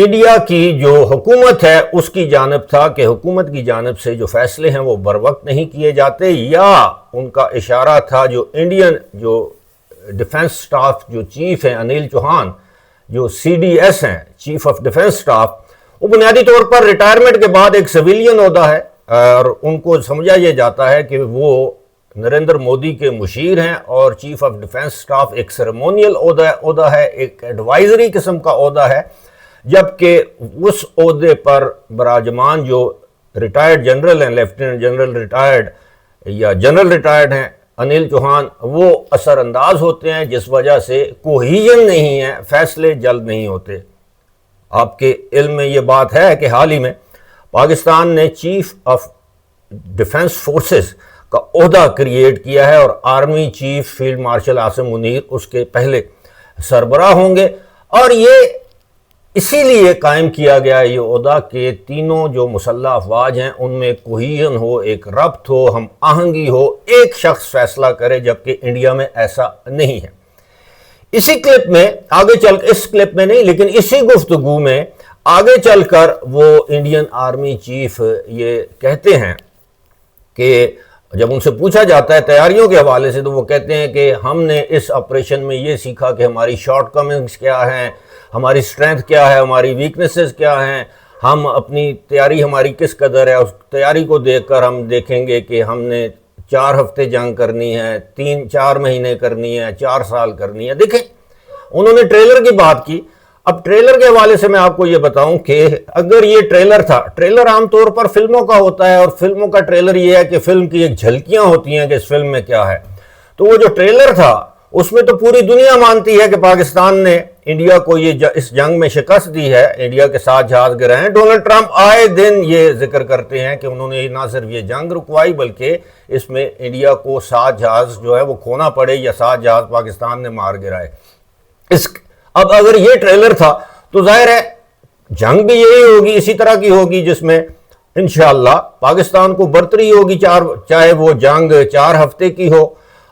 India کی جو حکومت ہے اس کی جانب تھا کہ حکومت کی جانب سے جو فیصلے ہیں وہ بر وقت نہیں کیے جاتے، یا ان کا اشارہ تھا جو انڈین جو ڈیفنس سٹاف جو چیف ہیں انیل چوہان، جو سی ڈی ایس ہیں، چیف آف ڈیفنس سٹاف، وہ بنیادی طور پر ریٹائرمنٹ کے بعد ایک سویلین عہدہ ہے، اور ان کو سمجھا یہ جاتا ہے کہ وہ نریندر مودی کے مشیر ہیں، اور چیف آف ڈیفنس سٹاف ایک سیریمونیل عہدہ ہے، ایک ایڈوائزری قسم کا عہدہ ہے، جبکہ اس عہدے پر براجمان جو ریٹائرڈ جنرل ہیں، لیفٹیننٹ جنرل ریٹائرڈ یا جنرل ریٹائرڈ ہیں انیل چوہان، وہ اثر انداز ہوتے ہیں، جس وجہ سے کوہیژن نہیں ہے، فیصلے جلد نہیں ہوتے۔ آپ کے علم میں یہ بات ہے کہ حال ہی میں پاکستان نے چیف آف ڈیفنس فورسز کا عہدہ کریٹ کیا ہے، اور army chief field marshal Asim Munir اس کے پہلے سربراہ ہوں گے، اور یہ اسی لیے قائم کیا گیا یہ عہدہ کہ تینوں جو مسلح افواج ہیں ان میں کوہیژن ہو، ایک ربط ہو، ہم آہنگی ہو، ایک شخص فیصلہ کرے، جبکہ انڈیا میں ایسا نہیں ہے۔ اسی کلپ میں آگے چل، اس کلپ میں نہیں لیکن اسی گفتگو میں آگے چل کر وہ انڈین آرمی چیف یہ کہتے ہیں کہ جب ان سے پوچھا جاتا ہے تیاریوں کے حوالے سے، تو وہ کہتے ہیں کہ ہم نے اس آپریشن میں یہ سیکھا کہ ہماری شارٹ کمنگز کیا ہیں، ہماری سٹرینتھ کیا ہے، ہماری ویکنسز کیا ہیں، ہم اپنی تیاری ہماری کس قدر ہے۔ اس تیاری کو دیکھ کر ہم دیکھیں گے کہ ہم نے 4 ہفتے جنگ کرنی ہے، 3-4 مہینے کرنی ہے، 4 سال کرنی ہے۔ دیکھیں انہوں نے ٹریلر کی بات کی۔ اب ٹریلر کے حوالے سے میں آپ کو یہ بتاؤں کہ اگر یہ ٹریلر تھا، ٹریلر عام طور پر فلموں کا ہوتا ہے، اور فلموں کا ٹریلر یہ ہے کہ فلم کی ایک جھلکیاں ہوتی ہیں کہ اس فلم میں کیا ہے، تو وہ جو ٹریلر تھا اس میں تو پوری دنیا مانتی ہے کہ پاکستان نے انڈیا کو یہ اس جنگ میں شکست دی ہے، انڈیا کے 7 جہاز گرے ہیں۔ ڈونلڈ ٹرمپ آئے دن یہ ذکر کرتے ہیں کہ انہوں نے نہ صرف یہ جنگ رکوائی بلکہ اس میں انڈیا کو 7 جہاز جو ہے وہ کھونا پڑے، یا 7 جہاز پاکستان نے مار گرائے۔ اب اگر یہ ٹریلر تھا تو ظاہر ہے جنگ بھی یہی ہوگی، اسی طرح کی ہوگی، جس میں انشاءاللہ پاکستان کو برتری ہوگی، چاہے وہ جنگ 4 ہفتے کی ہو۔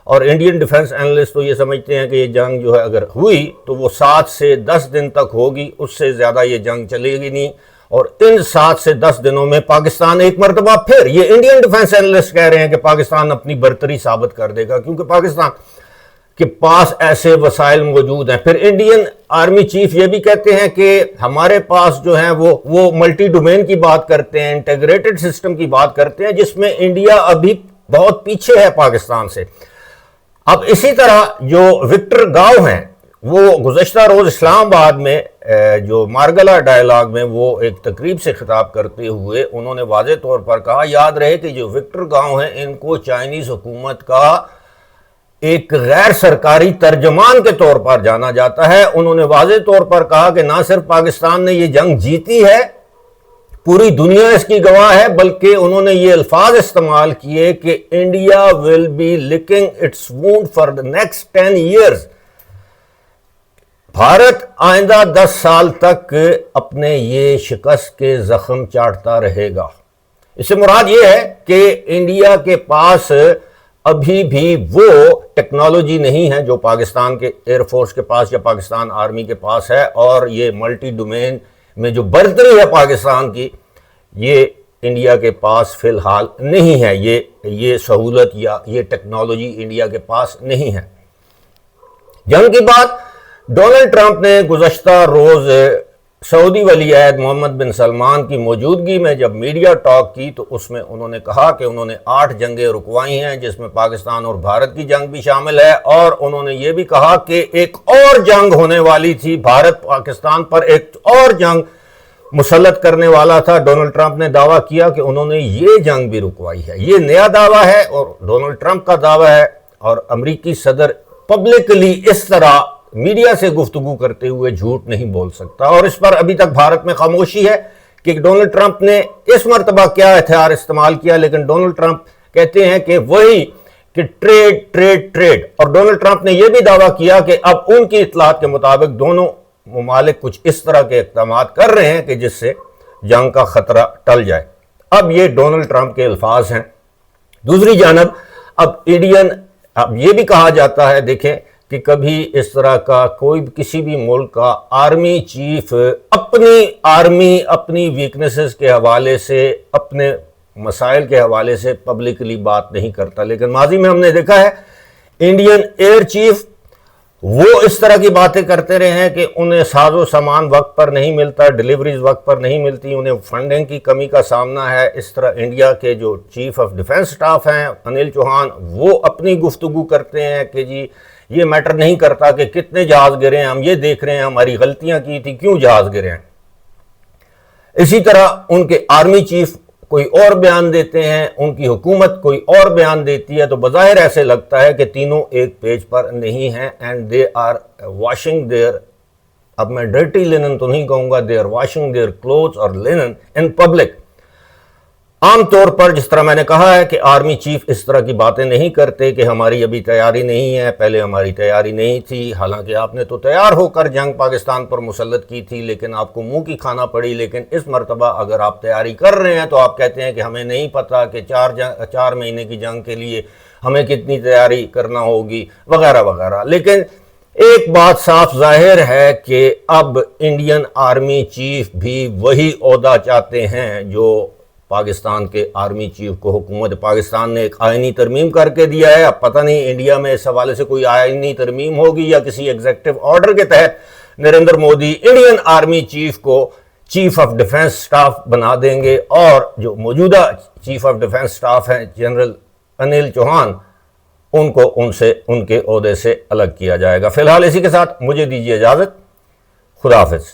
اور انڈین ڈیفنس اینالسٹ تو یہ سمجھتے ہیں کہ یہ جنگ جو ہے اگر ہوئی تو وہ 7 سے 10 دن تک ہوگی، اس سے زیادہ یہ جنگ چلے گی نہیں، اور ان 7 سے 10 دنوں میں پاکستان ایک مرتبہ پھر، یہ انڈین ڈیفنس اینالسٹ کہہ رہے ہیں کہ پاکستان اپنی برتری ثابت کر دے گا، کیونکہ پاکستان کے پاس ایسے وسائل موجود ہیں۔ پھر انڈین آرمی چیف یہ بھی کہتے ہیں کہ ہمارے پاس جو ہیں وہ ملٹی ڈومین کی بات کرتے ہیں، انٹیگریٹڈ سسٹم کی بات کرتے ہیں، جس میں انڈیا ابھی بہت پیچھے ہے پاکستان سے۔ اب اسی طرح جو وکٹر گاؤ ہیں، وہ گزشتہ روز اسلام آباد میں جو مارگلا ڈائیلاگ میں وہ ایک تقریب سے خطاب کرتے ہوئے انہوں نے واضح طور پر کہا، یاد رہے کہ جو وکٹر گاؤ ہیں ان کو چائنیز حکومت کا ایک غیر سرکاری ترجمان کے طور پر جانا جاتا ہے۔ انہوں نے واضح طور پر کہا کہ نہ صرف پاکستان نے یہ جنگ جیتی ہے، پوری دنیا اس کی گواہ ہے، بلکہ انہوں نے یہ الفاظ استعمال کیے کہ India will be looking it's wound for the next 10 years۔ Bharat آئندہ 10 سال تک اپنے یہ شکست کے زخم چاٹتا رہے گا۔ اس سے مراد یہ ہے کہ انڈیا کے پاس ابھی بھی وہ ٹیکنالوجی نہیں ہے جو پاکستان کے ایئر فورس کے پاس یا پاکستان آرمی کے پاس ہے، اور یہ ملٹی ڈومین میں جو برتری ہے پاکستان کی، یہ انڈیا کے پاس فی الحال نہیں ہے، یہ سہولت یا یہ ٹیکنالوجی انڈیا کے پاس نہیں ہے۔ جنگ کی بات ڈونلڈ ٹرمپ نے گزشتہ روز سعودی ولی عہد محمد بن سلمان کی موجودگی میں جب میڈیا ٹاک کی تو اس میں انہوں نے کہا کہ انہوں نے 8 جنگیں رکوائی ہیں، جس میں پاکستان اور بھارت کی جنگ بھی شامل ہے، اور انہوں نے یہ بھی کہا کہ ایک اور جنگ ہونے والی تھی، بھارت پاکستان پر ایک اور جنگ مسلط کرنے والا تھا۔ ڈونلڈ ٹرمپ نے دعویٰ کیا کہ انہوں نے یہ جنگ بھی رکوائی ہے۔ یہ نیا دعویٰ ہے اور ڈونلڈ ٹرمپ کا دعویٰ ہے، اور امریکی صدر پبلکلی اس طرح میڈیا سے گفتگو کرتے ہوئے جھوٹ نہیں بول سکتا، اور اس پر ابھی تک بھارت میں خاموشی ہے کہ ڈونلڈ ٹرمپ نے اس مرتبہ کیا ہتھیار استعمال کیا۔ لیکن ڈونلڈ ٹرمپ کہتے ہیں کہ وہی کہ ٹریڈ ٹریڈ ٹریڈ، اور ڈونلڈ ٹرمپ نے یہ بھی دعویٰ کیا کہ اب ان کی اطلاعات کے مطابق دونوں ممالک کچھ اس طرح کے اقدامات کر رہے ہیں کہ جس سے جنگ کا خطرہ ٹل جائے۔ اب یہ ڈونلڈ ٹرمپ کے الفاظ ہیں۔ دوسری جانب اب یہ بھی کہا جاتا ہے، دیکھیں کہ کبھی اس طرح کا کوئی کسی بھی ملک کا آرمی چیف اپنی ویکنسز کے حوالے سے، اپنے مسائل کے حوالے سے پبلکلی بات نہیں کرتا. لیکن ماضی میں ہم نے دیکھا ہے انڈین ایئر چیف وہ اس طرح کی باتیں کرتے رہے ہیں کہ انہیں ساز و سامان وقت پر نہیں ملتا، ڈیلیوریز وقت پر نہیں ملتی، انہیں فنڈنگ کی کمی کا سامنا ہے. اس طرح انڈیا کے جو چیف آف ڈیفنس سٹاف ہیں انل چوہان، وہ اپنی گفتگو کرتے ہیں کہ جی یہ میٹر نہیں کرتا کہ کتنے جہاز گرے ہیں، ہم یہ دیکھ رہے ہیں ہماری غلطیاں کی تھی کیوں جہاز گرے ہیں. اسی طرح ان کے آرمی چیف کوئی اور بیان دیتے ہیں، ان کی حکومت کوئی اور بیان دیتی ہے، تو بظاہر ایسے لگتا ہے کہ تینوں ایک پیج پر نہیں ہیں. And they are washing their, اب میں ڈرٹی لینن تو نہیں کہوں گا، they are washing their clothes اور لینن ان پبلک. عام طور پر جس طرح میں نے کہا ہے کہ آرمی چیف اس طرح کی باتیں نہیں کرتے کہ ہماری ابھی تیاری نہیں ہے، پہلے ہماری تیاری نہیں تھی. حالانکہ آپ نے تو تیار ہو کر جنگ پاکستان پر مسلط کی تھی، لیکن آپ کو منہ کی کھانا پڑی. لیکن اس مرتبہ اگر آپ تیاری کر رہے ہیں تو آپ کہتے ہیں کہ ہمیں نہیں پتا کہ 4 مہینے کی جنگ کے لیے ہمیں کتنی تیاری کرنا ہوگی وغیرہ وغیرہ. لیکن ایک بات صاف ظاہر ہے کہ اب انڈین آرمی چیف بھی وہی عہدہ چاہتے ہیں جو پاکستان کے آرمی چیف کو حکومت پاکستان نے ایک آئینی ترمیم کر کے دیا ہے. اب پتہ نہیں انڈیا میں اس حوالے سے کوئی آئینی ترمیم ہوگی یا کسی ایگزیکٹو آرڈر کے تحت Narendra Modi Indian army chief کو چیف آف ڈیفنس سٹاف بنا دیں گے، اور جو موجودہ چیف آف ڈیفنس سٹاف ہیں جنرل انل چوہان، ان کو ان کے عہدے سے الگ کیا جائے گا. فی الحال اسی کے ساتھ مجھے دیجیے اجازت. خدا حافظ.